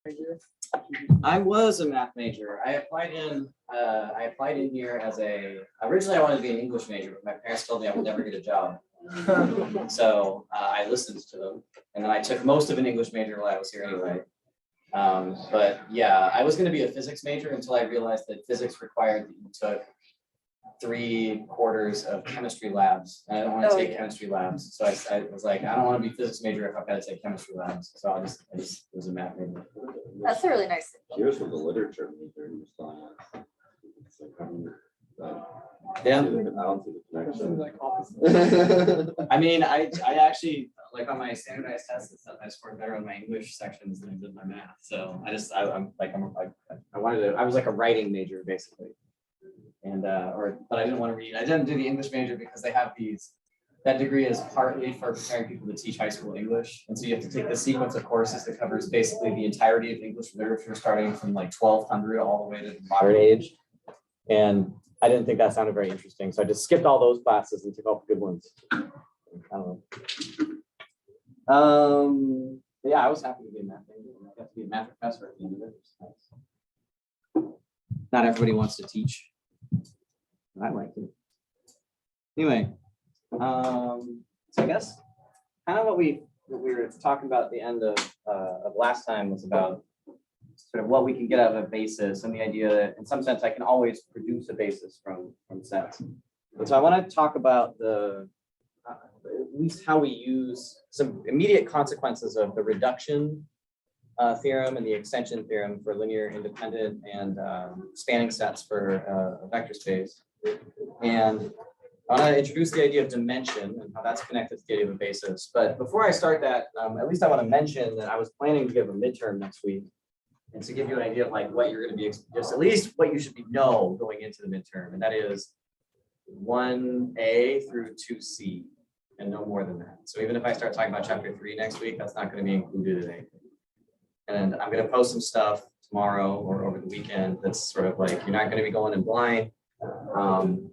major? I was a math major. I applied in here as originally I wanted to be an English major, but my parents told me I would never get a job. So I listened to them, and then I took most of an English major while I was here anyway. But yeah, I was going to be a physics major until I realized that physics required that you took 3/4 of chemistry labs, and I don't want to take chemistry labs. So I was like, I don't want to be physics major if I've got to take chemistry labs. So I just was a math major. That's a really nice thing. Yours was a literature major and you're still on it. It's like, Yeah. I don't see the connection. Like opposite. I mean, I actually, like on my standardized tests and stuff, I scored better on my English sections than I did my math. So I was like a writing major basically. And but I didn't want to read. I didn't do the English major because they have that degree is partly for preparing people to teach high school English. And so you have to take the sequence of courses that covers basically the entirety of English literature, starting from like 1200 all the way to the modern age. And I didn't think that sounded very interesting. So I just skipped all those classes and took all the good ones. I don't know. Yeah, I was happy to be a math major. I got to be a math professor at the end of it. Nice. Not everybody wants to teach. I like it. Anyway, so I guess kind of what we were talking about at the end of last time was about sort of what we can get out of a basis, and the idea that in some sense I can always produce a basis from sets. And so I want to talk about at least how we use some immediate consequences of the reduction theorem and the extension theorem for linear independent and spanning sets for a vector space. And I want to introduce the idea of dimension and how that's connected to the idea of a basis. But before I start that, at least I want to mention that I was planning to give a midterm next week, and to give you an idea of like what you're going to be, just at least what you should know going into the midterm, and that is 1A through 2C, and no more than that. So even if I start talking about chapter 3 next week, that's not going to be included in anything. And I'm going to post some stuff tomorrow or over the weekend that's sort of like, you're not going to be going in blind. I'm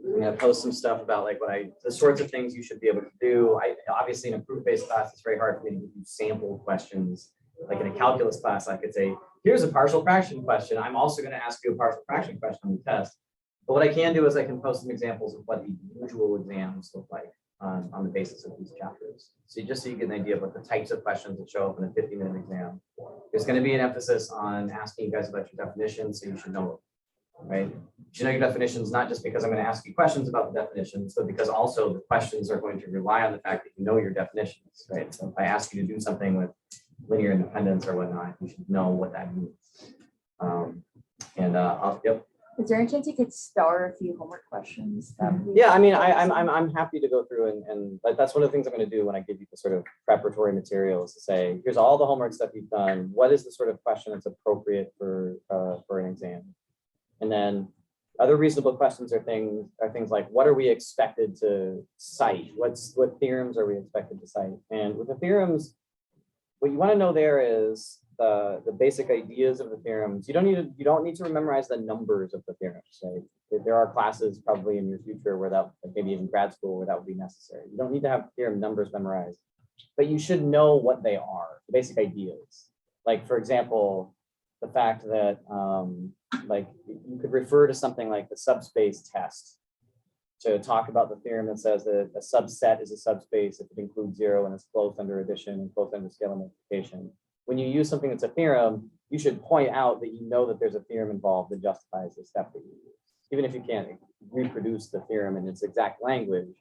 going to post some stuff about like the sorts of things you should be able to do. Obviously in a proof-based class, it's very hard for me to give you sample questions. Like in a calculus class, I could say, here's a partial fraction question. I'm also going to ask you a partial fraction question on the test. But what I can do is I can post some examples of what the usual exams look like on the basis of these chapters. So you get an idea of what the types of questions that show up in a 50-minute exam. There's going to be an emphasis on asking you guys about your definitions, so you should know it, right? You should know your definitions, not just because I'm going to ask you questions about the definitions, but because also the questions are going to rely on the fact that you know your definitions, right? So if I ask you to do something with linear independence or whatnot, you should know what that means. Yep. Is there any chance you could star a few homework questions? Yeah, I mean, I'm happy to go through and that's one of the things I'm going to do when I give you the sort of preparatory materials to say, here's all the homework stuff you've done. What is the sort of question that's appropriate for an exam? And then other reasonable questions are things like, what are we expected to cite? What theorems are we expected to cite? And with the theorems, what you want to know there is the basic ideas of the theorems. You don't need to memorize the numbers of the theorems. Right? There are classes probably in your future where that, maybe even grad school, where that would be necessary. You don't need to have theorem numbers memorized, but you should know what they are, the basic ideas. Like for example, the fact that like you could refer to something like the subspace test to talk about the theorem that says that a subset is a subspace if it includes 0 and is closed under addition and closed under scalar multiplication. When you use something that's a theorem, you should point out that you know that there's a theorem involved that justifies the step that you use. Even if you can't reproduce the theorem in its exact language,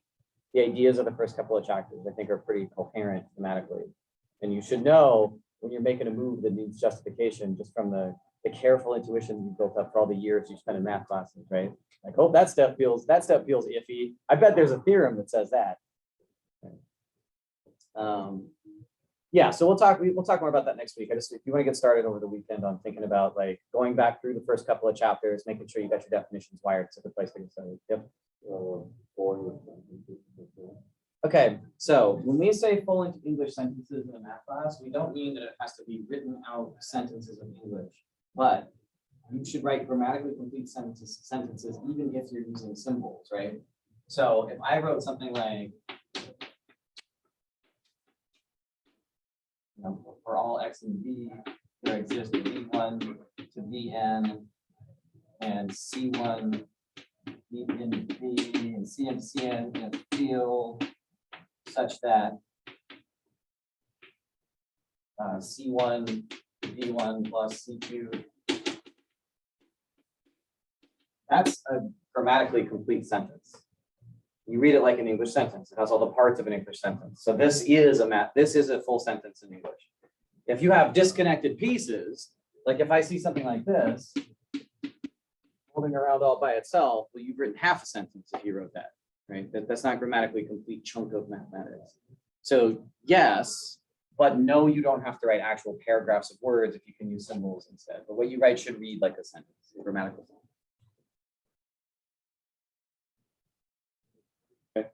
the ideas of the first couple of chapters, I think, are pretty coherent thematically. And you should know when you're making a move that needs justification just from the careful intuition you built up for all the years you spent in math classes, right? Like, oh, that step feels iffy. I bet there's a theorem that says that. Yeah, so we'll talk more about that next week. If you want to get started over the weekend on thinking about like going back through the first couple of chapters, making sure you got your definitions wired, it's a good place to get started. Yep. Okay, so when we say full English sentences in a math class, we don't mean that it has to be written out sentences in English, but you should write grammatically complete sentences even if you're using symbols, right? So if I wrote something like, for all x and b, there exists V1 to Vn and C1 V in V and Cn to Cn in a field such that C1 V1 plus C2. That's a grammatically complete sentence. You read it like an English sentence. It has all the parts of an English sentence. So this is a full sentence in English. If you have disconnected pieces, like if I see something like this, holding around all by itself, well, you've written half a sentence if you wrote that, right? That's not grammatically complete chunk of mathematics. So yes, but no, you don't have to write actual paragraphs of words if you can use symbols instead. But what you write should read like a sentence, a grammatical sentence. Okay.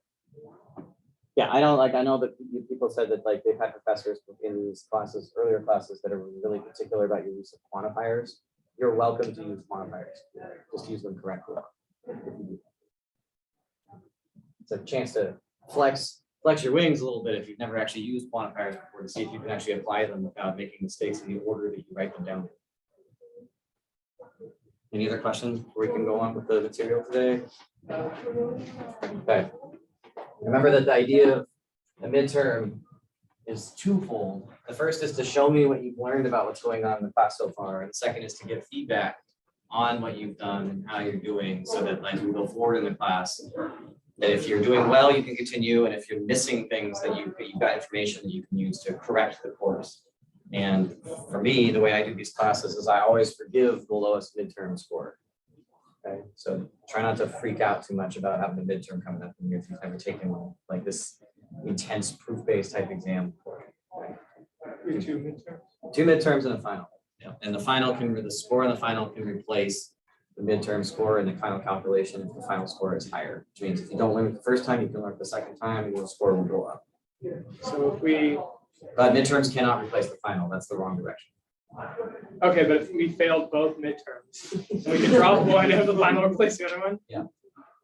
Yeah, I know that people said that like they've had professors in these classes, earlier classes, that are really particular about your use of quantifiers. You're welcome to use quantifiers. Just use them correctly. It's a chance to flex your wings a little bit if you've never actually used quantifiers before, to see if you can actually apply them without making mistakes in the order that you write them down. Any other questions before we can go on with the material today? Okay. Remember that the idea of a midterm is twofold. The first is to show me what you've learned about what's going on in the class so far. And the second is to give feedback on what you've done and how you're doing, so that as we go forward in the class, that if you're doing well, you can continue. And if you're missing things, that you've got information that you can use to correct the course. And for me, the way I do these classes is I always forgive the lowest midterm score. Okay, so try not to freak out too much about having a midterm coming up in here if you've never taken like this intense proof-based type exam before. Right? Two midterms and a final. Yeah. And the final the score in the final can replace the midterm score in the final calculation if the final score is higher. Which means if you don't learn it the first time, you can learn it the second time and your score will go up. So if we, But midterms cannot replace the final. That's the wrong direction. okay, but if we failed both midterms, and we could drop one and the final replace the other one.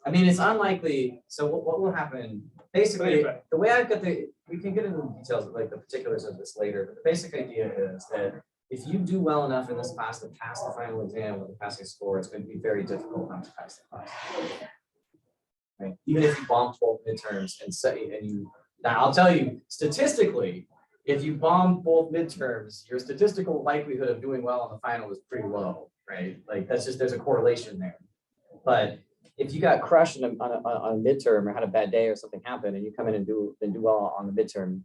I mean, it's unlikely. So what will happen? Basically, the way I've got we can get into the details, like the particulars of this later, but the basic idea is that if you do well enough in this class to pass the final exam with a passing score, it's going to be very difficult not to pass the class. Right? Even if you bomb both midterms now I'll tell you, statistically, if you bomb both midterms, your statistical likelihood of doing well on the final is pretty low, right? Like there's a correlation there. But if you got crushed on a midterm or had a bad day or something happened and you come in and do well on the midterm,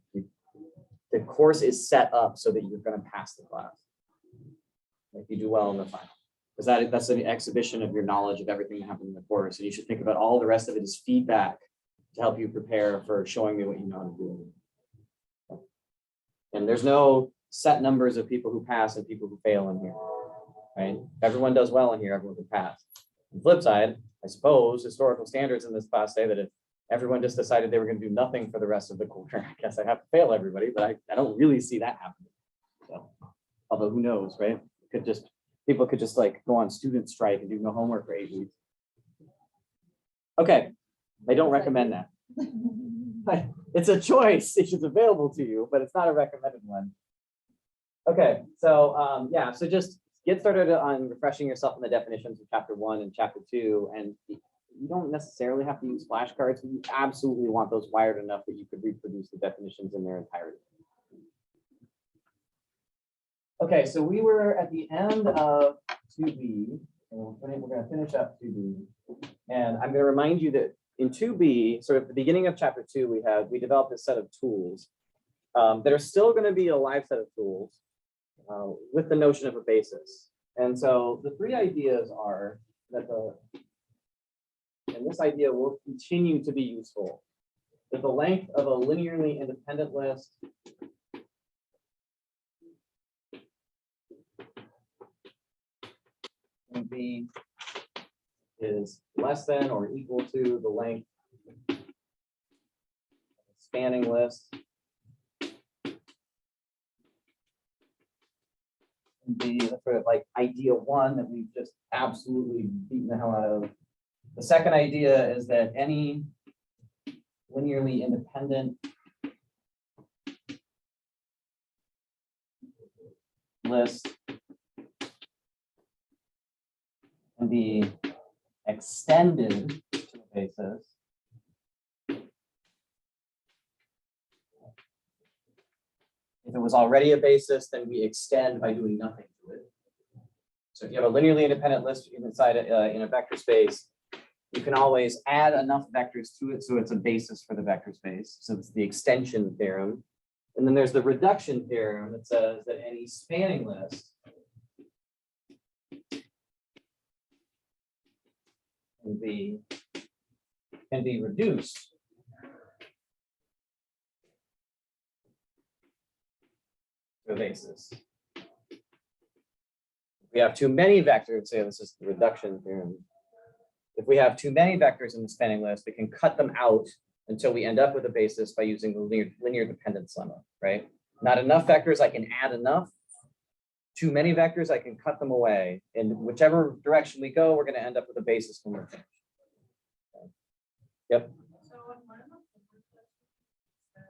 the course is set up so that you're going to pass the class if you do well in the final. Because that's an exhibition of your knowledge of everything that happened in the course. And you should think about all the rest of it as feedback to help you prepare for showing me what you know how to do. And there's no set numbers of people who pass and people who fail in here, right? Everyone does well in here, everyone can pass. On the flip side, I suppose historical standards in this class say that if everyone just decided they were going to do nothing for the rest of the quarter, I guess I'd have to fail everybody, but I don't really see that happening. So, although who knows, right? People could just like go on student strike and do no homework for 8 weeks. Okay, I don't recommend that. It's a choice, it's available to you, but it's not a recommended one. Okay, so yeah, so just get started on refreshing yourself on the definitions of chapter 1 and chapter 2, and you don't necessarily have to use flashcards, but you absolutely want those wired enough that you could reproduce the definitions in their entirety. Okay, so we were at the end of 2B, and we're going to finish up 2B, and I'm going to remind you that in 2B, sort of the beginning of chapter 2, we developed this set of tools that are still going to be a live set of tools with the notion of a basis. And so the three ideas are that and this idea will continue to be useful, that the length of a linearly independent list B is less than or equal to the length of a spanning list. And B, that's sort of like idea 1 that we've just absolutely beaten the hell out of. The second idea is that any linearly independent list can be extended to a basis if it was already a basis, then we extend by doing nothing to it. So if you have a linearly independent list inside in a vector space, you can always add enough vectors to it so it's a basis for the vector space. So it's the extension theorem. And then there's the reduction theorem that says that any spanning list can be reduced to a basis. If we have too many vectors, say this is the reduction theorem. If we have too many vectors in the spanning list, we can cut them out until we end up with a basis by using the linear dependence lemma, right? Not enough vectors, I can add enough. Too many vectors, I can cut them away. And whichever direction we go, we're going to end up with a basis when we're finished. Okay. Yep. So in one of the says,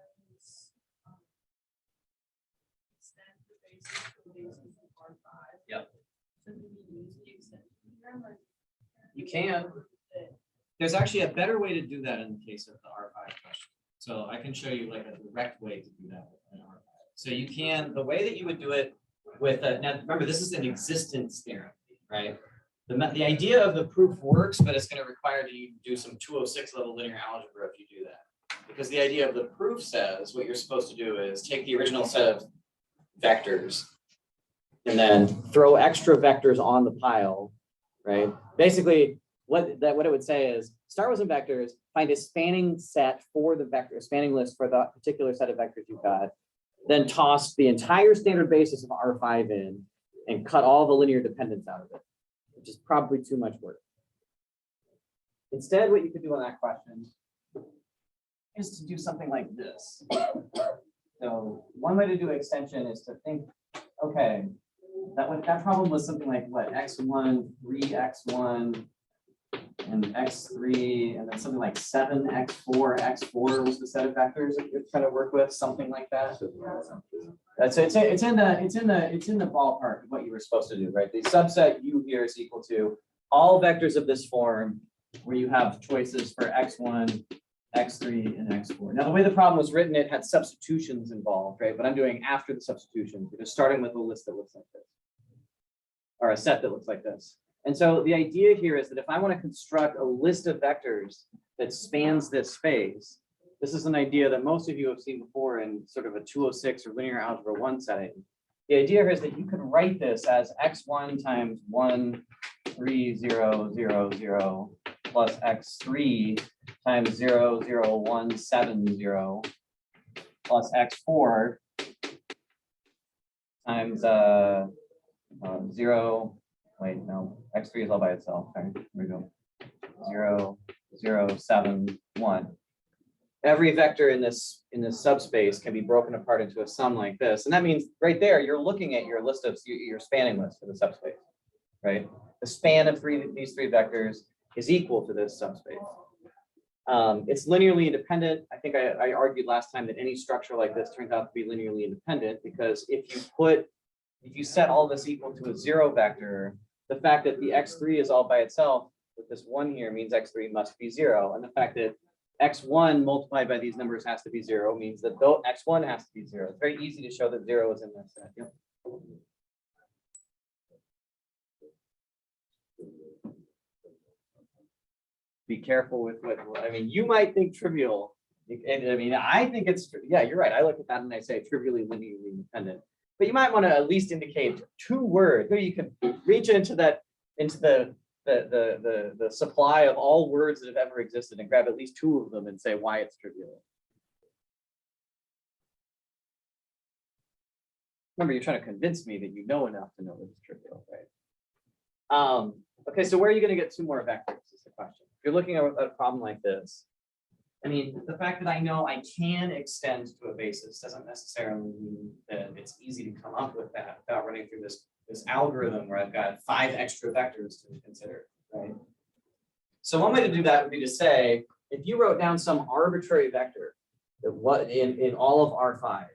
extend the basis to the basis of R5. Yep. So do we use the extension theorem or? You can. There's actually a better way to do that in the case of the R5 question. So I can show you like a direct way to do that in R5. So you can, the way that you would do it with, now remember, this is an existence theorem, right? The idea of the proof works, but it's going to require that you do some 206 level linear algebra if you do that. Because the idea of the proof says what you're supposed to do is take the original set of vectors and then throw extra vectors on the pile, right? Basically, what it would say is start with some vectors, find a spanning set for the vector, spanning list for the particular set of vectors you've got, then toss the entire standard basis of R5 in and cut all the linear dependence out of it, which is probably too much work. Instead, what you could do on that question is to do something like this. So one way to do extension is to think, okay, that problem was something like what, x1, 3x1, and x3, and then something like 7x4, x4 was the set of vectors that you're trying to work with, something like that. So it's in the ballpark of what you were supposed to do, right? The subset U here is equal to all vectors of this form where you have choices for x1, x3, and x4. Now the way the problem was written, it had substitutions involved, right? But I'm doing after the substitutions, we're just starting with a list that looks like this, or a set that looks like this. And so the idea here is that if I want to construct a list of vectors that spans this space, this is an idea that most of you have seen before in sort of a 206 or linear algebra 1 setting. The idea here is that you could write this as x1 times 1, 3, 0, 0, 0 plus x3 times 0, 0, 1, 7, 0 plus x4 times 0. Wait, no, x3 is all by itself. All right, here we go. 0, 0, 7, 1. Every vector in this subspace can be broken apart into a sum like this. And that means right there, you're looking at your list of your spanning list for the subspace, right? The span of these three vectors is equal to this subspace. It's linearly independent. I think I argued last time that any structure like this turns out to be linearly independent because if you set all this equal to a 0 vector, the fact that the x3 is all by itself with this 1 here means x3 must be 0. And the fact that x1 multiplied by these numbers has to be 0 means that though x1 has to be 0. It's very easy to show that 0 is in this set. Yep. Be careful with what, I mean, you might think trivial. And I mean, I think it's, yeah, you're right. I look at that and I say trivially linearly independent. But you might want to at least indicate 2 words. Maybe you can reach into the supply of all words that have ever existed and grab at least 2 of them and say why it's trivial. Remember, you're trying to convince me that you know enough to know that it's trivial, right? Okay, so where are you going to get 2 more vectors is the question. If you're looking at a problem like this, I mean, the fact that I know I can extend to a basis doesn't necessarily mean that it's easy to come up with that without running through this algorithm where I've got 5 extra vectors to consider, right? So one way to do that would be to say, if you wrote down some arbitrary vector that what in all of R5,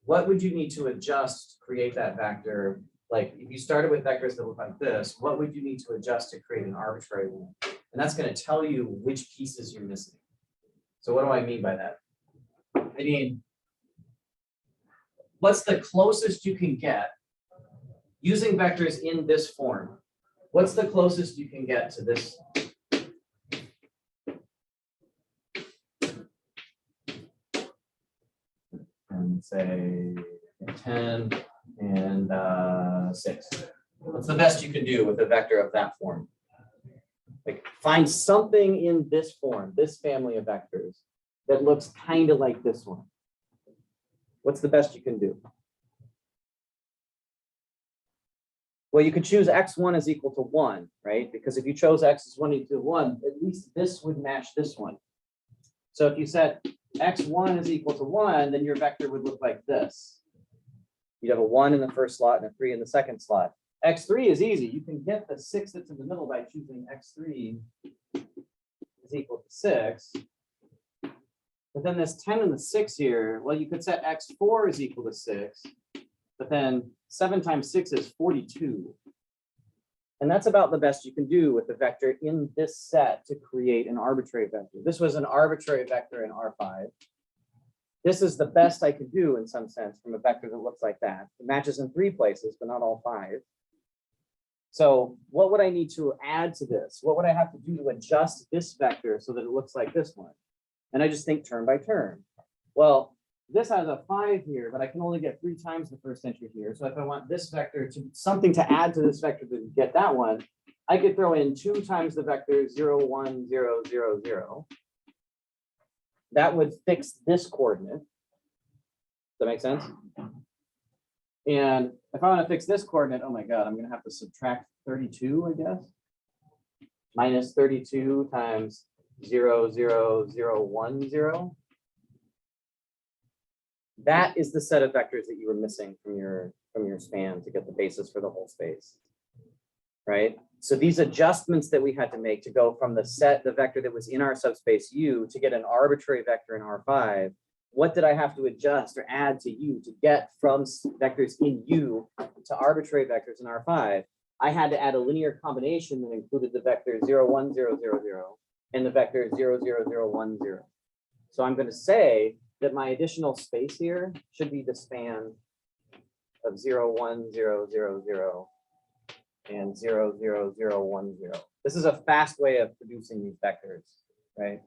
what would you need to adjust to create that vector? Like if you started with vectors that look like this, what would you need to adjust to create an arbitrary one? And that's going to tell you which pieces you're missing. So what do I mean by that? I mean, what's the closest you can get using vectors in this form? What's the closest you can get to this? And say 10 and 6. What's the best you can do with a vector of that form? Like find something in this form, this family of vectors that looks kind of like this one. What's the best you can do? Well, you could choose x1 is equal to 1, right? Because if you chose x is 1 equal to 1, at least this would match this one. So if you set x1 is equal to 1, then your vector would look like this. You'd have a 1 in the first slot and a 3 in the second slot. x3 is easy. You can get the 6 that's in the middle by choosing x3 is equal to 6. But then this 10 and the 6 here, well, you could set x4 is equal to 6, but then 7 times 6 is 42. And that's about the best you can do with the vector in this set to create an arbitrary vector. This was an arbitrary vector in R5. This is the best I could do in some sense from a vector that looks like that. It matches in 3 places, but not all 5. So what would I need to add to this? What would I have to do to adjust this vector so that it looks like this one? And I just think turn by turn. Well, this has a 5 here, but I can only get 3 times the first entry here. So if I want this vector to something to add to this vector to get that one, I could throw in 2 times the vector 0, 1, 0, 0, 0. That would fix this coordinate. Does that make sense? And if I want to fix this coordinate, oh my God, I'm going to have to subtract 32, I guess. Minus 32 times 0, 0, 0, 1, 0. That is the set of vectors that you were missing from your span to get the basis for the whole space, right? So these adjustments that we had to make to go from the vector that was in our subspace U to get an arbitrary vector in R5, what did I have to adjust or add to U to get from vectors in U to arbitrary vectors in R5? I had to add a linear combination that included the vector 0, 1, 0, 0, 0 and the vector 0, 0, 0, 1, 0. So I'm going to say that my additional space here should be the span of 0, 1, 0, 0, 0 and 0, 0, 0, 1, 0. This is a fast way of producing these vectors, right?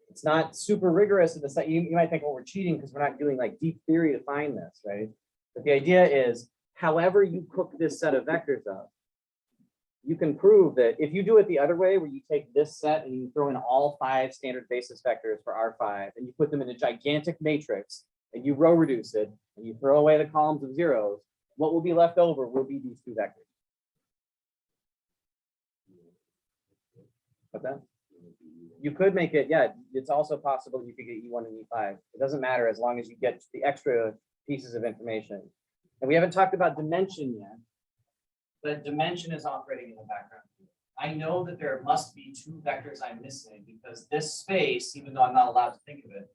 It's not super rigorous in the set. You might think, well, we're cheating because we're not doing like deep theory to find this, right? But the idea is, however you cook this set of vectors up, you can prove that if you do it the other way, where you take this set and you throw in all 5 standard basis vectors for R5, and you put them in a gigantic matrix, and you row reduce it, and you throw away the columns of zeros, what will be left over will be these 2 vectors. What's that? You could make it, yeah, it's also possible you could get E1 and E5. It doesn't matter as long as you get the extra pieces of information. And we haven't talked about dimension yet, but dimension is operating in the background. I know that there must be 2 vectors I'm missing because this space, even though I'm not allowed to think of it,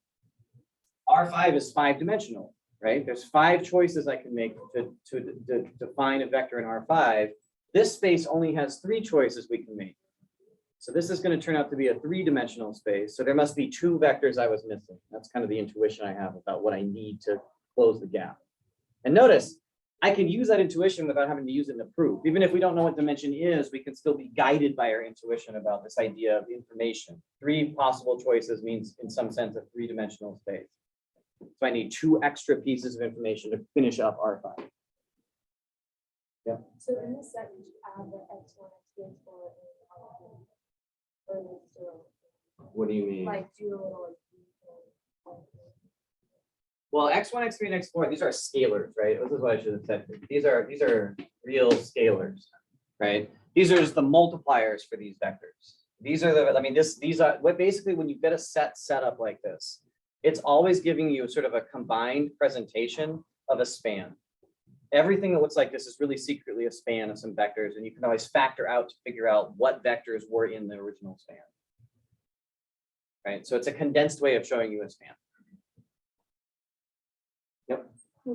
R5 is 5-dimensional, right? There's 5 choices I can make to define a vector in R5. This space only has 3 choices we can make. So this is going to turn out to be a 3-dimensional space. So there must be 2 vectors I was missing. That's kind of the intuition I have about what I need to close the gap. And notice, I can use that intuition without having to use it in a proof. Even if we don't know what dimension is, we can still be guided by our intuition about this idea of information. 3 possible choices means, in some sense, a 3-dimensional space. So I need 2 extra pieces of information to finish up R5. Yeah. So in this set, you add the x1, x2, x4, and What do you mean? like do a little. Well, x1, x3, and x4, these are scalars, right? This is what I should have said. These are real scalars, right? These are just the multipliers for these vectors. These are the, I mean, these are what basically when you get a set up like this, it's always giving you sort of a combined presentation of a span. Everything that looks like this is really secretly a span of some vectors, and you can always factor out to figure out what vectors were in the original span. Right? So it's a condensed way of showing you a span. Yep.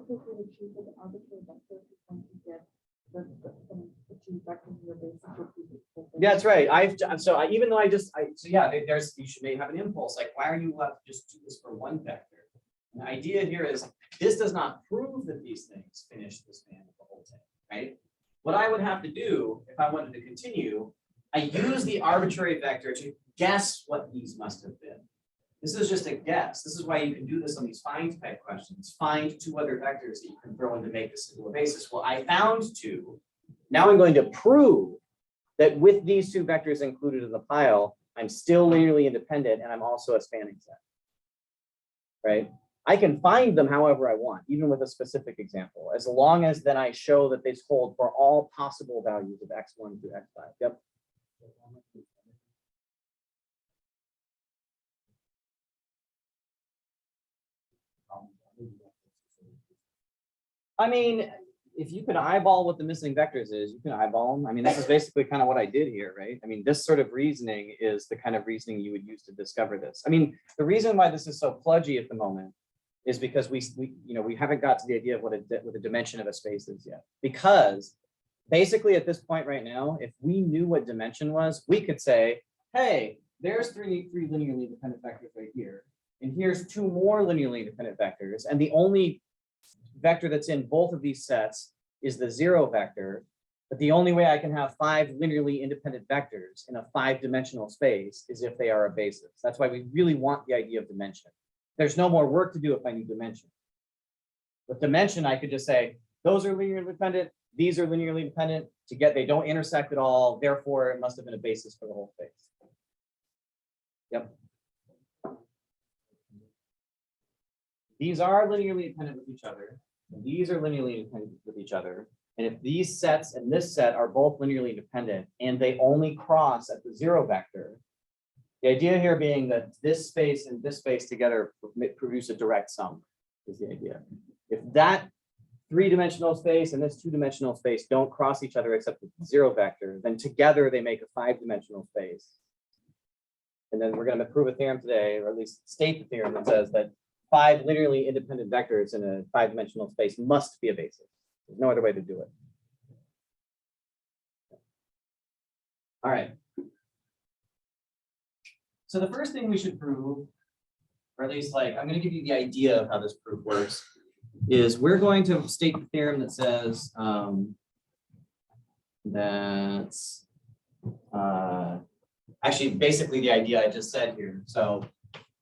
typically choose an arbitrary vector once you get the two vectors in your basis would be equal. Yeah, that's right. Even though you should maybe have an impulse, like, why are you allowed to just do this for one vector? And the idea here is this does not prove that these things finish the span of the whole thing, right? What I would have to do if I wanted to continue, I use the arbitrary vector to guess what these must have been. This is just a guess. This is why you can do this on these find type questions. Find two other vectors that you can throw in to make this into a basis. Well, I found two. Now I'm going to prove that with these two vectors included in the pile, I'm still linearly independent and I'm also a spanning set, right? I can find them however I want, even with a specific example, as long as then I show that they hold for all possible values of x1 through x5. Yep. I mean, if you could eyeball what the missing vectors is, you can eyeball them. I mean, this is basically kind of what I did here, right? I mean, this sort of reasoning is the kind of reasoning you would use to discover this. I mean, the reason why this is so kludgy at the moment is because we haven't got to the idea of what a dimension of a space is yet. Because basically at this point right now, if we knew what dimension was, we could say, hey, there's three linearly independent vectors right here. And here's two more linearly independent vectors. And the only vector that's in both of these sets is the 0 vector. But the only way I can have 5 linearly independent vectors in a 5-dimensional space is if they are a basis. That's why we really want the idea of dimension. There's no more work to do if I need dimension. With dimension, I could just say, those are linearly independent, these are linearly independent, they don't intersect at all, therefore it must have been a basis for the whole space. Yep. These are linearly independent with each other. And these are linearly independent with each other. And if these sets and this set are both linearly independent and they only cross at the 0 vector, the idea here being that this space and this space together produce a direct sum is the idea. If that 3-dimensional space and this 2-dimensional space don't cross each other except with the 0 vector, then together they make a 5-dimensional space. And then we're going to prove a theorem today, or at least state the theorem that says that 5 linearly independent vectors in a 5-dimensional space must be a basis. There's no other way to do it. All right. So the first thing we should prove, or at least I'm going to give you the idea of how this proof works, is we're going to state the theorem that says actually basically the idea I just said here. So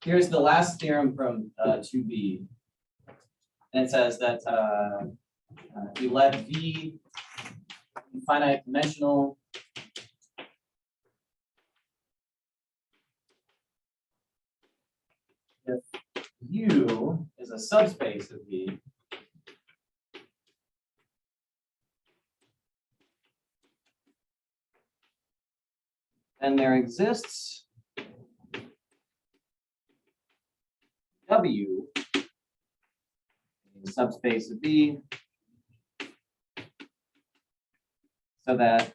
here's the last theorem from 2b. And it says that we let V finite dimensional if U is a subspace of V, then there exists W, a subspace of V, so that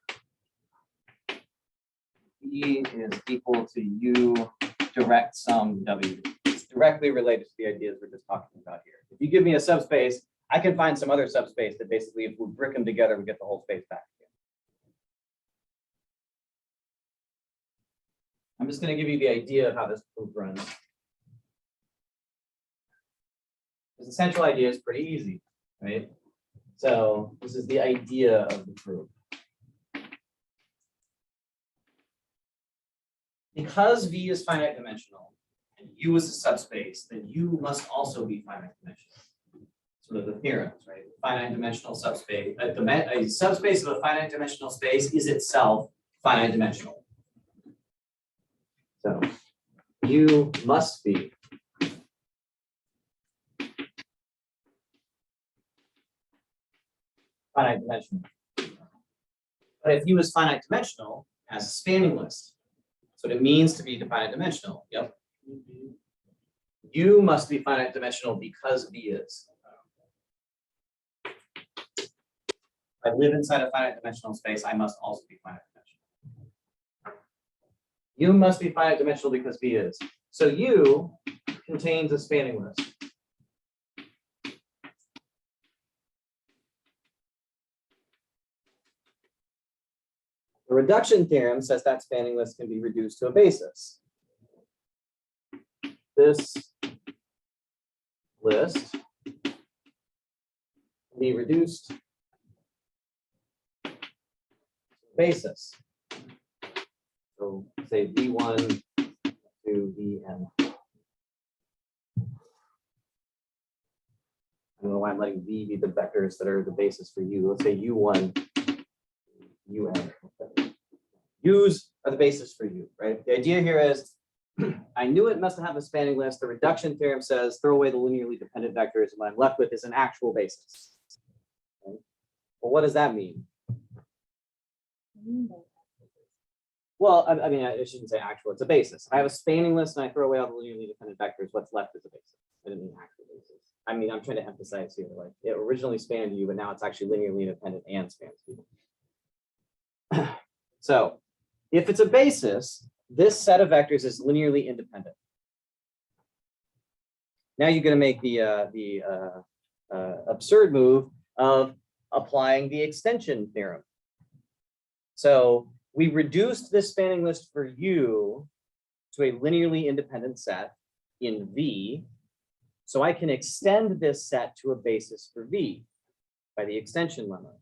V is equal to U direct sum W. It's directly related to the ideas we're just talking about here. If you give me a subspace, I can find some other subspace that basically, if we brick them together, we get the whole space back again. I'm just going to give you the idea of how this proof runs. The central idea is pretty easy, right? So this is the idea of the proof. Because V is finite dimensional and U is a subspace, then U must also be finite dimensional. Sort of the theorems, right? Finite dimensional subspace, a subspace of a finite dimensional space is itself finite dimensional. So U must be finite dimensional. But if U is finite dimensional, it has a spanning list. So it means to be finite dimensional. Yep. U must be finite dimensional because V is. If I live inside a finite dimensional space, I must also be finite dimensional. U must be finite dimensional because V is. So U contains a spanning list. The reduction theorem says that spanning list can be reduced to a basis. This list can be reduced to basis. So say V1 to Vn. I don't know why I'm letting V be the vectors that are the basis for U. Let's say U1, UN. U's are the basis for U, right? The idea here is I knew it must have a spanning list. The reduction theorem says throw away the linearly dependent vectors, and what I'm left with is an actual basis. Okay? Well, what does that mean? Well, I mean, I shouldn't say actual, it's a basis. I have a spanning list and I throw away all the linearly dependent vectors. What's left is a basis. I didn't mean actual basis. I mean, I'm trying to emphasize here, like it originally spanned you, but now it's actually linearly independent and spans you. So if it's a basis, this set of vectors is linearly independent. Now you're going to make the absurd move of applying the extension theorem. So we reduced this spanning list for U to a linearly independent set in V. So I can extend this set to a basis for V by the extension lemma.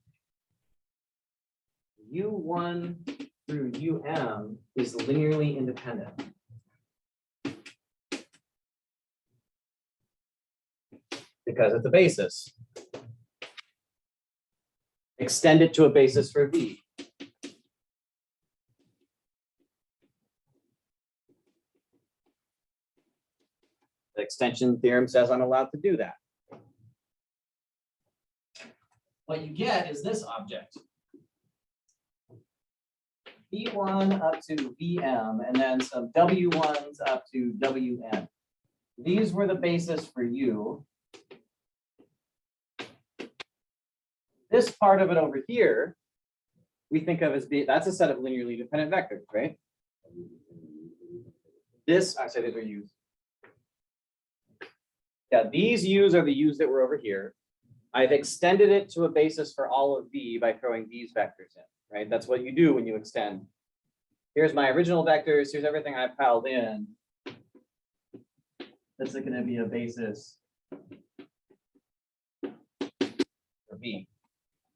U1 through UM is linearly independent. Because it's a basis. Extend it to a basis for V. The extension theorem says I'm allowed to do that. What you get is this object. V1 up to Vm, and then some W1s up to Wn. These were the basis for U. This part of it over here, we think of as that's a set of linearly dependent vectors, right? This, I said these are U's. Yeah, these U's are the U's that were over here. I've extended it to a basis for all of V by throwing these vectors in, right? That's what you do when you extend. Here's my original vectors. Here's everything I've piled in. This is going to be a basis for V.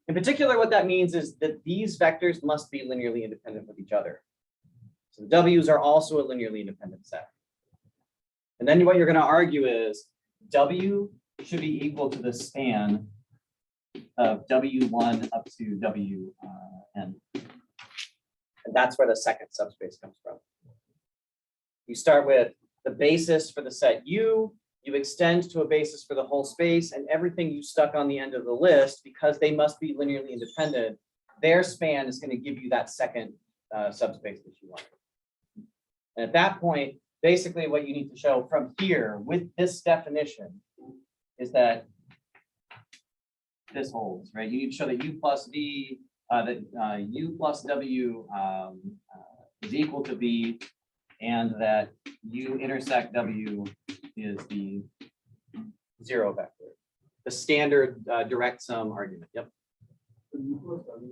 In particular, what that means is that these vectors must be linearly independent of each other. So the W's are also a linearly independent set. And then what you're going to argue is W should be equal to the span of W1 up to Wn. And that's where the second subspace comes from. You start with the basis for the set U, you extend to a basis for the whole space, and everything you stuck on the end of the list, because they must be linearly independent, their span is going to give you that second subspace that you want. And at that point, basically what you need to show from here with this definition is that this holds, right? You need to show that U plus V, that U plus W is equal to V, and that U intersect W is the zero vector. The standard direct sum argument. Yep. U plus W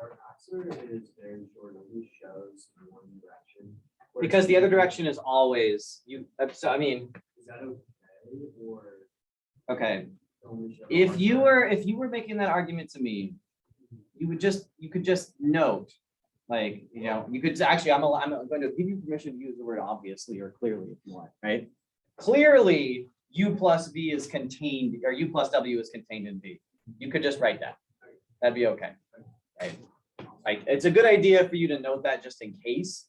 are Oxford is very short, only shows in one direction. Because the other direction is always you. So I mean, Is that okay or okay. only show If one you direction? were making that argument to me, you could just note, like, you know, you could actually, I'm going to give you permission to use the word obviously or clearly if you want, right? Clearly, U plus V is contained, or U plus W is contained in V. You could just write that. That'd be okay, right? Like, it's a good idea for you to note that just in case,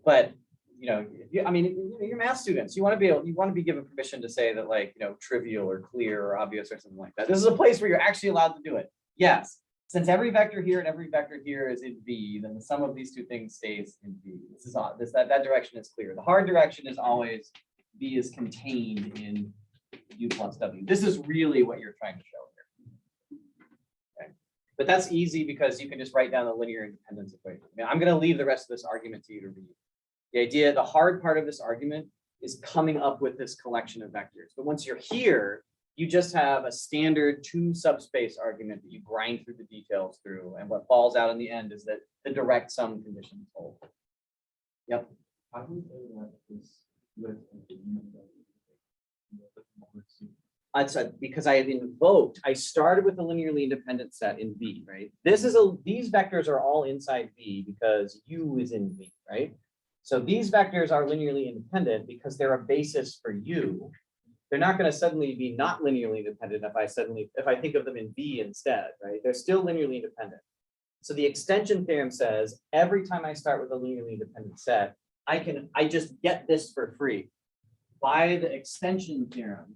but you know, I mean, you're math students. You want to be given permission to say that, like, you know, trivial or clear or obvious or something like that. This is a place where you're actually allowed to do it. Yes, since every vector here and every vector here is in V, then the sum of these two things stays in V. This is odd. That direction is clear. The hard direction is always V is contained in U plus W. This is really what you're trying to show here. Okay. But that's easy because you can just write down the linear independence equation. I mean, I'm going to leave the rest of this argument to you to read. The idea, the hard part of this argument is coming up with this collection of vectors. But once you're here, you just have a standard 2 subspace argument that you grind through the details through, and what falls out in the end is that the direct sum conditions hold. Yep. How do you say that this with the Because I had invoked, I started with a linearly independent set in V, right? These vectors are all inside V because U is in V, right? So these vectors are linearly independent because they're a basis for U. They're not going to suddenly be not linearly independent if I think of them in V instead, right? They're still linearly independent. So the extension theorem says every time I start with a linearly independent set, I just get this for free. By the extension theorem,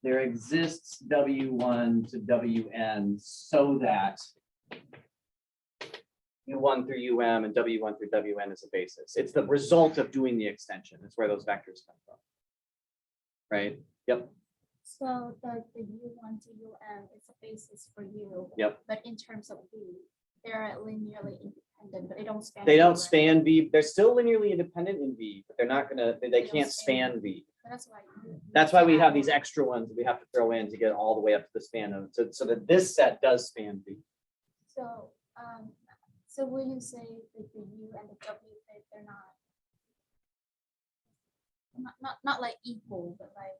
there exists W1 to Wn so that U1 through UM and W1 through Wn is a basis. It's the result of doing the extension. It's where those vectors come from. Right? Yep. So the U1 to UM is a basis for U. Yep. But in terms of V, they're linearly independent, but they don't span. They V, don't right? span V. They're still linearly independent in V, but they're not gonna, they can't span V. So That's why we have these extra ones that we have to throw in to get all the way up to the span of, so that this set does span V. So, so will you say that the U and the W, they're not like equal, but like,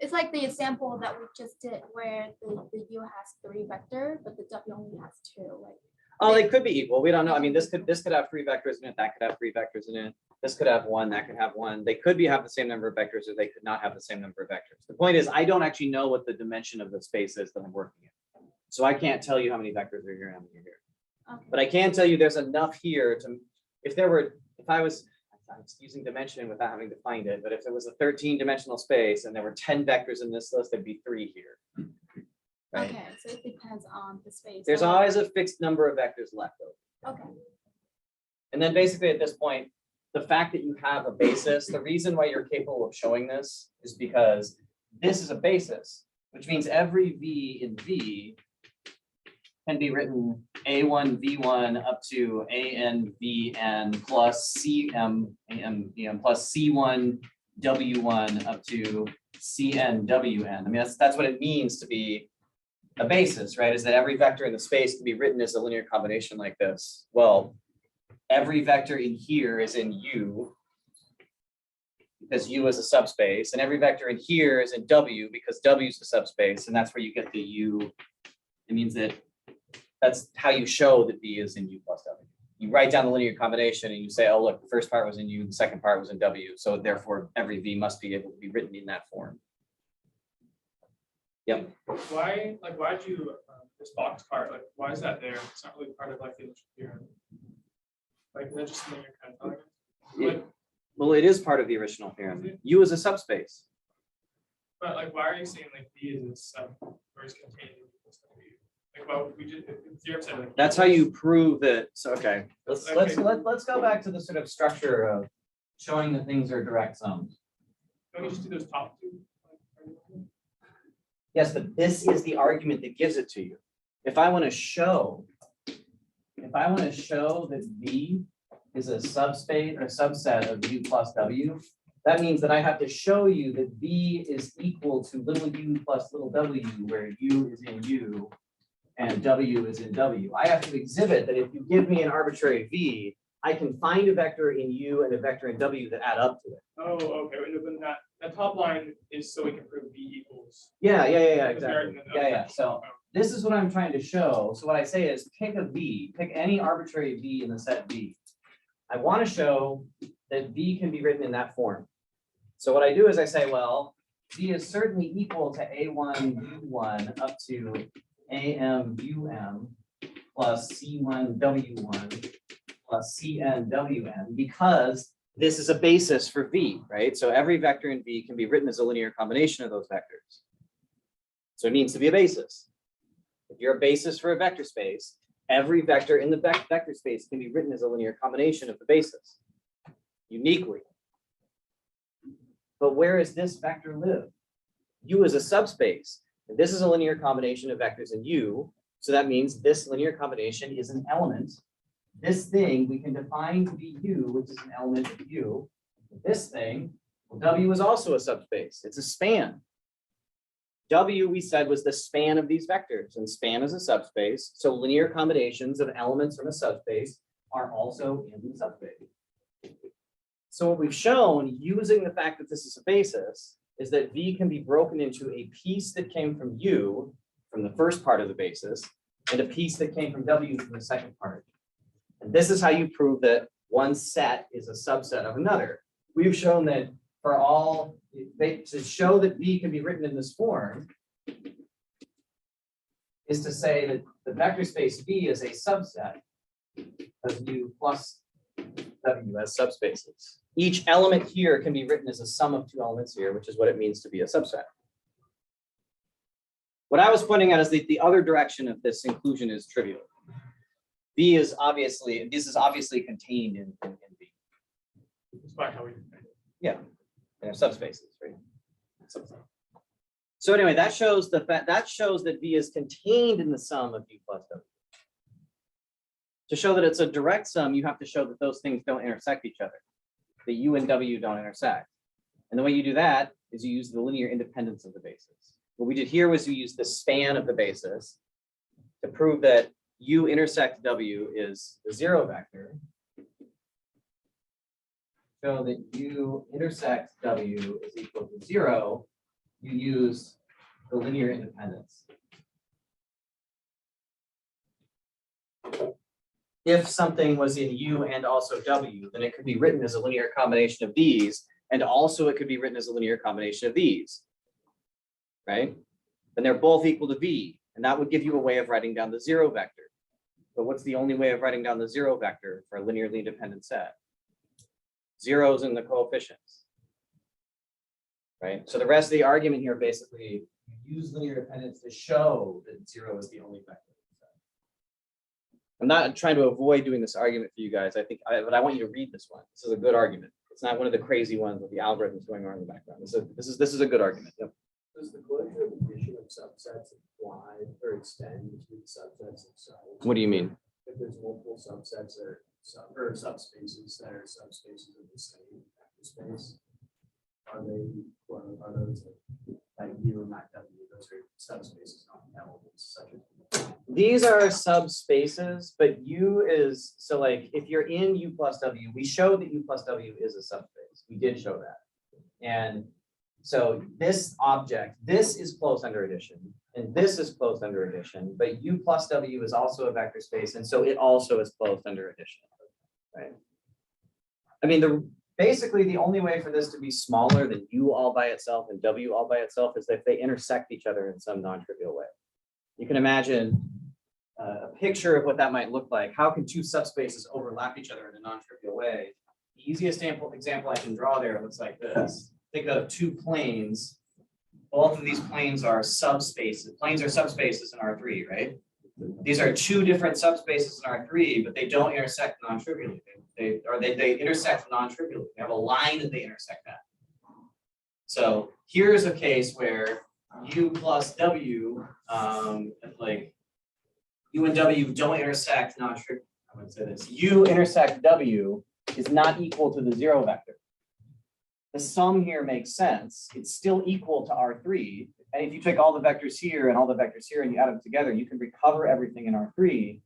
it's like the example that we just did where the U has 3 vectors, but the W only has 2, like. Oh, they could be equal. We don't know. I mean, this could have 3 vectors in it. That could have 3 vectors in it. This could have 1. That could have 1. They could have the same number of vectors, or they could not have the same number of vectors. The point is, I don't actually know what the dimension of the space is that I'm working in, so I can't tell you how many vectors are here and how many are here. Okay. But I can tell you there's enough here to, if I was using dimension without having to find it, but if it was a 13-dimensional space and there were 10 vectors in this list, there'd be 3 here. Right? Okay, so it depends on the space. There's So- always a fixed number of vectors left over. Okay. And then basically at this point, the fact that you have a basis, the reason why you're capable of showing this is because this is a basis, which means every V in V can be written A1 V1 up to AN VN plus CM AM VM plus C1 W1 up to CN WN. I mean, that's what it means to be a basis, right? Is that every vector in the space can be written as a linear combination like this. Well, every vector in here is in U because U is a subspace, and every vector in here is in W because W is a subspace, and that's where you get the U. It means that that's how you show that V is in U plus W. You write down the linear combination and you say, oh, look, the first part was in U, the second part was in W. So therefore, every V must be able to be written in that form. Yep. Why'd you, this box part, like, why is that there? It's not really part of like the initial theorem. Like, is that just something you're kind of telling us? Like, Well, it is part of the original theorem. U is a subspace. but like, why are you saying like V is a sub, or is contained in U plus W? Like, well, we just, the theorem said like. That's how you prove that. So, okay, let's Okay. let's go back to the sort of structure of showing that things are direct sums. Don't you just do those top 2? Yes, but this is the argument that gives it to you. If I want to show that V is a subspace or subset of U plus W, that means that I have to show you that V is equal to little u plus little w, where U is in U and W is in W. I have to exhibit that if you give me an arbitrary V, I can find a vector in U and a vector in W that add up to it. Oh, okay, but that top line is so we can prove V equals. Yeah, the exactly. argument of- Yeah. So this is what I'm trying to show. So what I say is pick a V, pick any arbitrary V in the set V. I want to show that V can be written in that form. So what I do is I say, well, V is certainly equal to A1 U1 up to AM UM plus C1 W1 plus CN WN, because this is a basis for V, right? So every vector in V can be written as a linear combination of those vectors. So it needs to be a basis. If you're a basis for a vector space, every vector in the vector space can be written as a linear combination of the basis, uniquely. But where does this vector live? U is a subspace, and this is a linear combination of vectors in U. So that means this linear combination is an element this thing we can define to be U, which is an element of U. This thing, well, W is also a subspace. It's a span. W, we said, was the span of these vectors, and span is a subspace. So linear combinations of elements from a subspace are also in the subspace. So what we've shown, using the fact that this is a basis, is that V can be broken into a piece that came from U, from the first part of the basis, and a piece that came from W from the second part. And this is how you prove that one set is a subset of another. We've shown that for all, to show that V can be written in this form is to say that the vector space V is a subset of U plus W as subspaces. Each element here can be written as a sum of two elements here, which is what it means to be a subset. What I was pointing out is that the other direction of this inclusion is trivial. V is obviously, this is obviously contained in V. It's by how we define it. Yeah, they're subspaces, right? Subset. So anyway, that shows the fact that V is contained in the sum of U plus W. To show that it's a direct sum, you have to show that those things don't intersect each other. That U and W don't intersect. And the way you do that is you use the linear independence of the basis. What we did here was we used the span of the basis to prove that U intersect W is the zero vector. Show that U intersect W is equal to 0, you use the linear independence. If something was in U and also W, then it could be written as a linear combination of these, and also it could be written as a linear combination of these, right? And they're both equal to V, and that would give you a way of writing down the zero vector. But what's the only way of writing down the zero vector for a linearly independent set? Zeros in the coefficients, right? So the rest of the argument here basically use linear dependence to show that 0 is the only vector. I'm not trying to avoid doing this argument for you guys. But I want you to read this one. This is a good argument. It's not one of the crazy ones with the algorithms going on in the background. This is a good argument. Yep. Does the closure of addition of subsets apply or extend to the subsets themselves? What do you mean? If there's multiple subsets that are or subspaces that are subspaces of the same vector space, are those like U and not W? Those are subspaces, not elements. Such as These are subspaces, but U is, so like if you're in U plus W, we showed that U plus W is a subspace. We did show that. And so this object, this is closed under addition, and this is closed under addition, but U plus W is also a vector space, and so it also is closed under addition, right? I mean, basically the only way for this to be smaller than U all by itself and W all by itself is if they intersect each other in some non-trivial way. You can imagine a picture of what that might look like. How can two subspaces overlap each other in a non-trivial way? The easiest example I can draw there looks like this. Think of two planes. Both of these planes are subspaces. Planes are subspaces in R3, right? These are two different subspaces in R3, but they don't intersect non-trivially. They intersect non-trivially. They have a line that they intersect at. So here's a case where U plus W, like U and W don't intersect non-trivial. I would say this. U intersect W is not equal to the zero vector. The sum here makes sense. It's still equal to R3. And if you take all the vectors here and all the vectors here and you add them together, you can recover everything in R3.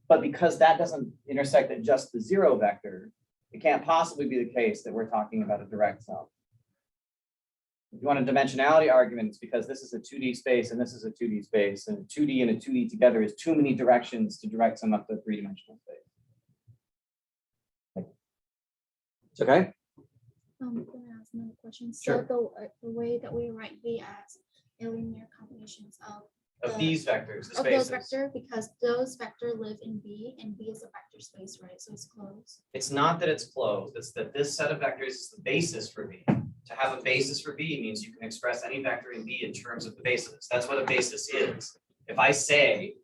But because that doesn't intersect at just the zero vector, it can't possibly be the case that we're talking about a direct sum. If you want a dimensionality argument, it's because this is a 2D space and this is a 2D space, and 2D and a 2D together is too many directions to direct sum up to a three-dimensional space. It's okay? Can I ask another question? Sure. So the way that we write V as a linear combinations Of these vectors, the of those spaces. vector, because those vector live in V and V is a vector space, right? So it's closed. It's not that it's closed, it's that this set of vectors is the basis for V. To have a basis for V means you can express any vector in V in terms of the basis. That's what a basis is. If I say,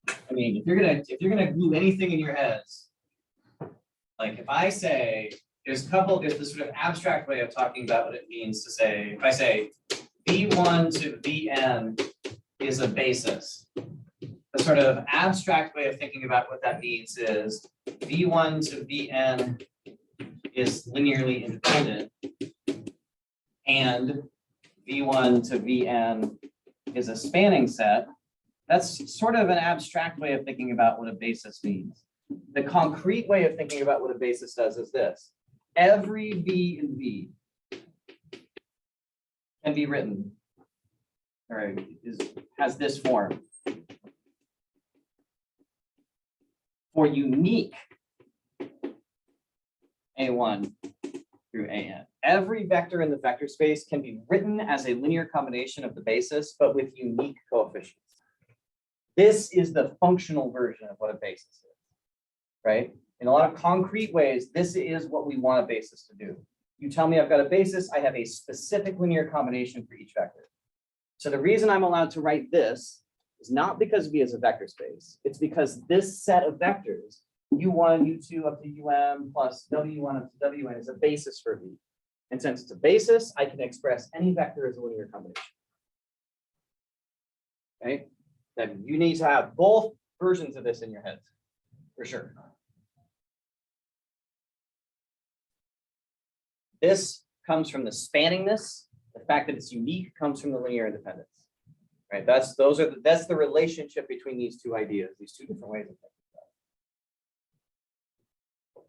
I mean, if you're gonna glue anything in your heads, like if I say, there's this sort of abstract way of talking about what it means to say, if I say V1 to Vn is a basis, the sort of abstract way of thinking about what that means is V1 to Vn is linearly independent, and V1 to Vn is a spanning set, that's sort of an abstract way of thinking about what a basis means. The concrete way of thinking about what a basis does is this. Every V in V can be written, or has this form. For unique A1 through AN. Every vector in the vector space can be written as a linear combination of the basis, but with unique coefficients. This is the functional version of what a basis is, right? In a lot of concrete ways, this is what we want a basis to do. You tell me I've got a basis, I have a specific linear combination for each vector. So the reason I'm allowed to write this is not because V is a vector space. It's because this set of vectors, U1, U2 up to UM plus W1 up to WN is a basis for V. And since it's a basis, I can express any vector as a linear combination. Okay, then you need to have both versions of this in your head, for sure. This comes from the spanningness. The fact that it's unique comes from the linear independence. Right? That's the relationship between these two ideas, these two different ways of thinking about it.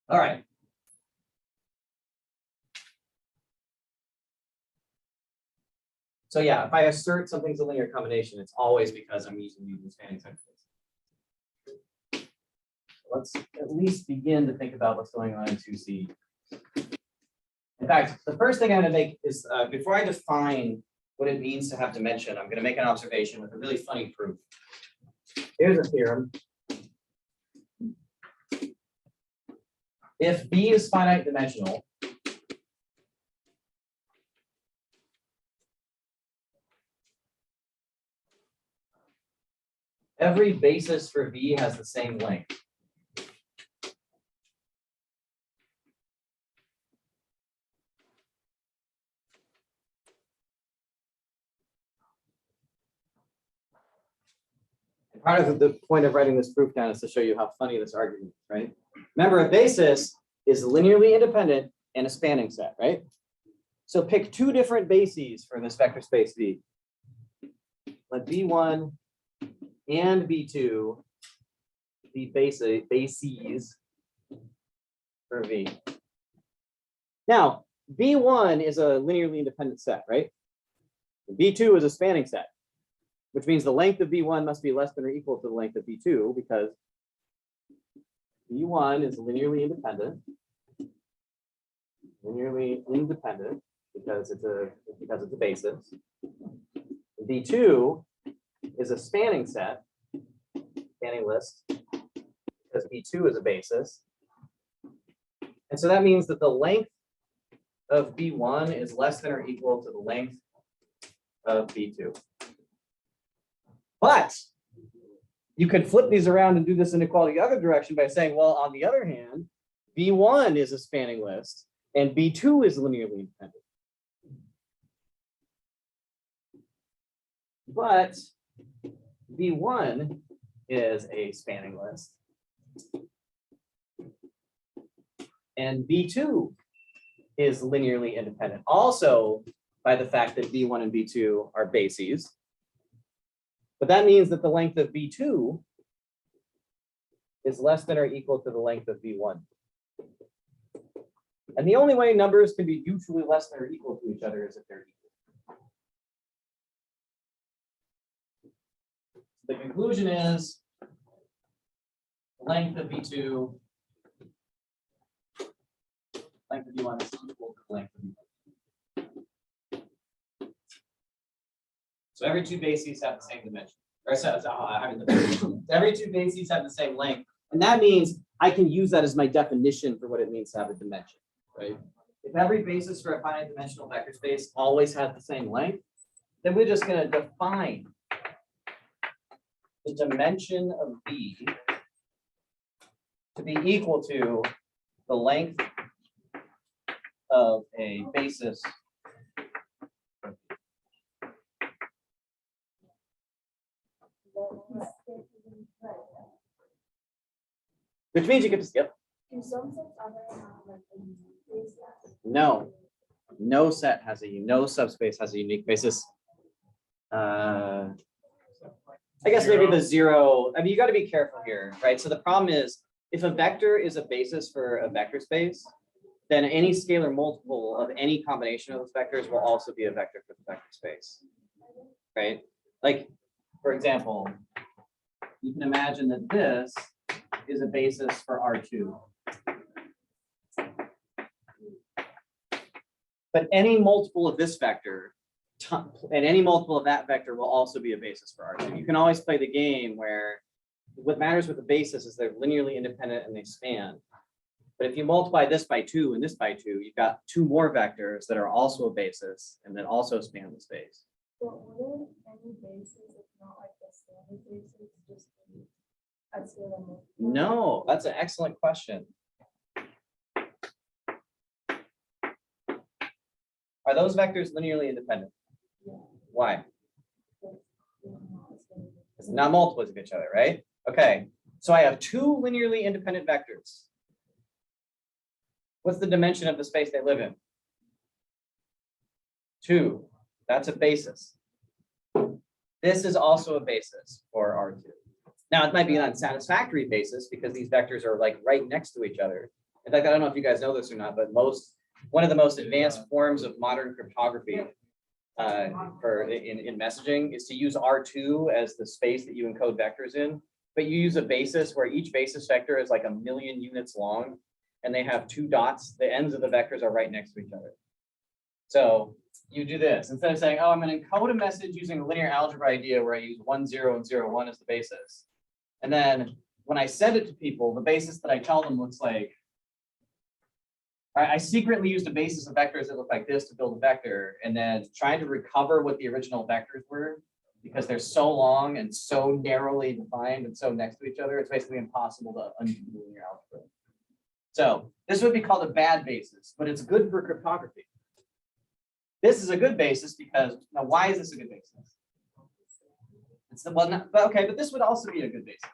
All right. So yeah, if I assert something's a linear combination, it's always because I'm using the spanning set. Let's at least begin to think about what's going on in 2C. In fact, the first thing I'm going to make is, before I define what it means to have dimension, I'm going to make an observation with a really funny proof. Here's a theorem. If B is finite dimensional, every basis for V has the same length. Part of the point of writing this proof down is to show you how funny this argument is, right? Remember, a basis is linearly independent and a spanning set, right? So pick two different bases for this vector space V. Let B1 and B2 be bases for V. Now, B1 is a linearly independent set, right? B2 is a spanning set, which means the length of B1 must be less than or equal to the length of B2 because B1 is linearly independent because it's a basis. B2 is a spanning set, spanning list, because B2 is a basis. And so that means that the length of B1 is less than or equal to the length of B2. But you could flip these around and do this inequality the other direction by saying, well, on the other hand, B1 is a spanning list and B2 is linearly independent. But B1 is a spanning list and B2 is linearly independent. Also by the fact that B1 and B2 are bases. But that means that the length of B2 is less than or equal to the length of B1. And the only way numbers can be mutually less than or equal to each other is if they're equal. The conclusion is the length of B2, length of B1 is equal to the length of B2. So every two bases have the same dimension. Or every two bases have the same length. And that means I can use that as my definition for what it means to have a dimension, right? If every basis for a finite dimensional vector space always has the same length, then we're just going to define the dimension of B to be equal to the length of a basis. which means you get to skip. In some sets, other have like a unique basis. No, no subspace has a unique basis. I guess maybe the zero, I mean, you got to be careful here, right? So the problem is if a vector is a basis for a vector space, then any scalar multiple of any combination of those vectors will also be a vector for the vector space, right? Like, for example, you can imagine that this is a basis for R2. But any multiple of this vector and any multiple of that vector will also be a basis for R2. You can always play the game where what matters with the basis is they're linearly independent and they span. But if you multiply this by 2 and this by 2, you've got 2 more vectors that are also a basis and that also span the space. But wouldn't any basis, it's not like the standard basis, just be a scalar multiple? No, that's an excellent question. Are those vectors linearly independent? Why? It's not multiples of each other, right? Okay, so I have 2 linearly independent vectors. What's the dimension of the space they live in? 2. That's a basis. This is also a basis for R2. Now, it might be an unsatisfactory basis because these vectors are like right next to each other. In fact, I don't know if you guys know this or not, but one of the most advanced forms of modern cryptography in messaging is to use R2 as the space that you encode vectors in, but you use a basis where each basis vector is like 1,000,000 units long, and they have 2 dots. The ends of the vectors are right next to each other. So you do this instead of saying, "Oh, I'm going to encode a message using a linear algebra idea where I use 1, 0, and 0, 1 as the basis," and then when I send it to people, the basis that I tell them looks like. I secretly used a basis of vectors that look like this to build a vector, and then trying to recover what the original vectors were because they're so long and so narrowly defined and so next to each other, it's basically impossible to undo linear algebra. So this would be called a bad basis, but it's good for cryptography. This is a good basis because, now why is this a good basis? It's the one, but okay, but this would also be a good basis.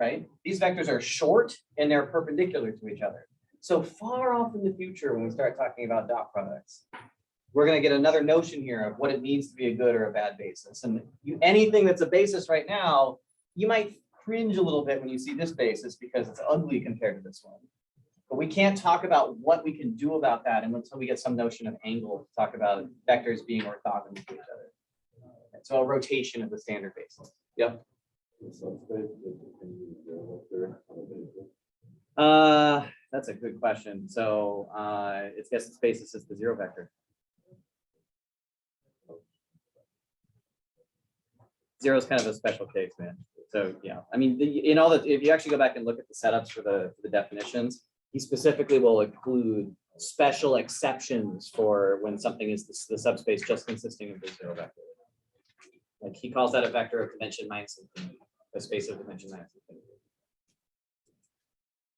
Right? These vectors are short and they're perpendicular to each other. So far off in the future, when we start talking about dot products, we're going to get another notion here of what it means to be a good or a bad basis. And anything that's a basis right now, you might cringe a little bit when you see this basis because it's ugly compared to this one. But we can't talk about what we can do about that until we get some notion of angle to talk about vectors being orthogonal to each other. And so a rotation of the standard basis. Yep. That's a good question. So it's guess its basis is the 0 vector. 0 is kind of a special case, man. So yeah, I mean, if you actually go back and look at the setups for the definitions, he specifically will include special exceptions for when something is the subspace just consisting of the 0 vector. Like he calls that a vector of dimension minus infinity, a space of dimension minus infinity.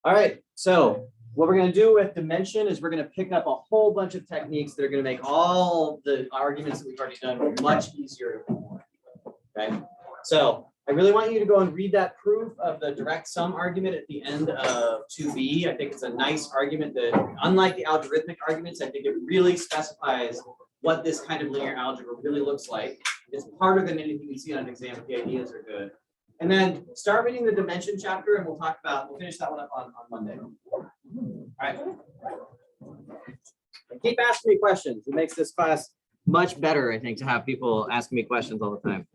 All right, so what we're going to do with dimension is we're going to pick up a whole bunch of techniques that are going to make all the arguments that we've already done much easier to perform. Okay, so I really want you to go and read that proof of the direct sum argument at the end of 2b. I think it's a nice argument that, unlike the algorithmic arguments, I think it really specifies what this kind of linear algebra really looks like. It's harder than anything you see on an exam, but the ideas are good. And then start reading the dimension chapter, and we'll finish that one up on Monday. All right. And keep asking me questions. It makes this class much better, I think, to have people asking me questions all the time.